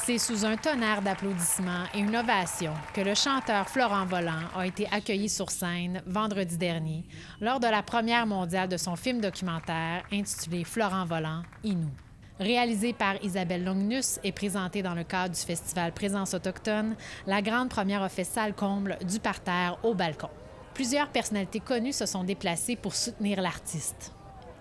C'est sous un tonnerre d'applaudissements et une ovation que le chanteur Florent Volant a été accueilli sur scène vendredi dernier lors de la première mondiale de son film documentaire intitulé Florent Volant, Innu. Réalisé par Isabelle Longnus et présenté dans le cadre du festival Présence autochtone, la grande première a fait salle comble du parterre au balcon. Plusieurs personnalités connues se sont déplacées pour soutenir l'artiste.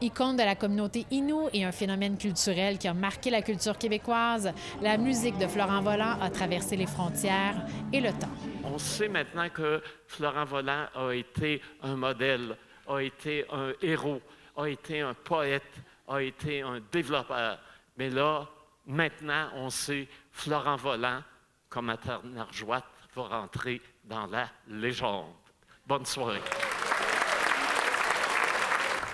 Icône de la communauté Innu et un phénomène culturel qui a marqué la culture québécoise, la musique de Florent Volant a traversé les frontières et le temps. On sait maintenant que Florent Volant a été un modèle, a été un héros, a été un poète, a été un développeur. Mais là, maintenant, on sait Florent Volant, comme Atarnarjuat, va rentrer dans la légende. Bonne soirée.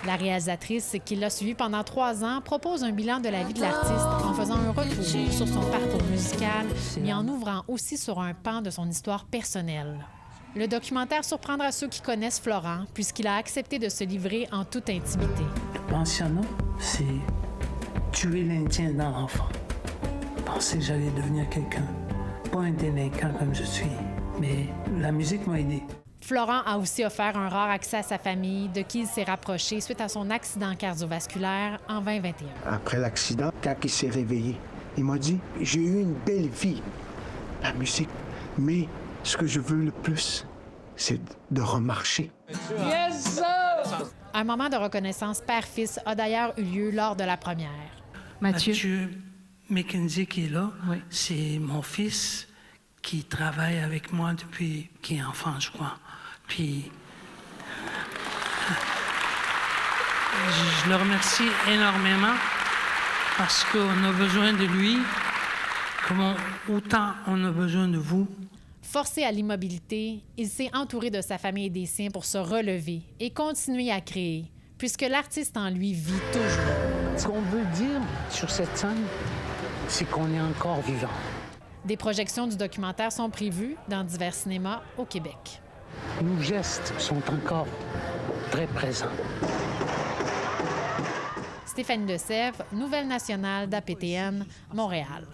La réalisatrice, qui l'a suivi pendant 3 ans, propose un bilan de la vie de l'artiste en faisant un retour sur son parcours musical, mais en ouvrant aussi sur un pan de son histoire personnelle. Le documentaire surprendra ceux qui connaissent Florent, puisqu'il a accepté de se livrer en toute intimité. Le pensionnat, c'est tuer l'Indien dans l'enfant. Penser que j'allais devenir quelqu'un, pas un délinquant comme je suis, mais la musique m'a aidé. Florent a aussi offert un rare accès à sa famille, de qui il s'est rapproché suite à son accident cardiovasculaire en 2021. Après l'accident, quand il s'est réveillé, il m'a dit « J'ai eu une belle vie, la musique, mais ce que je veux le plus, c'est de remarcher. » Yes, sir! Un moment de reconnaissance père-fils a d'ailleurs eu lieu lors de la première. Mathieu McKenzie qui est là, oui. C'est mon fils qui travaille avec moi depuis qu'il est enfant, je crois. Puis, je le remercie énormément parce qu'on a besoin de lui, comme autant on a besoin de vous. Forcé à l'immobilité, il s'est entouré de sa famille et des siens pour se relever et continuer à créer, puisque l'artiste en lui vit toujours. Ce qu'on veut dire sur cette scène, c'est qu'on est encore vivant. Des projections du documentaire sont prévues dans divers cinémas au Québec. Nos gestes sont encore très présents. Stéphanie Desèvres, Nouvelle nationale d'APTN, Montréal.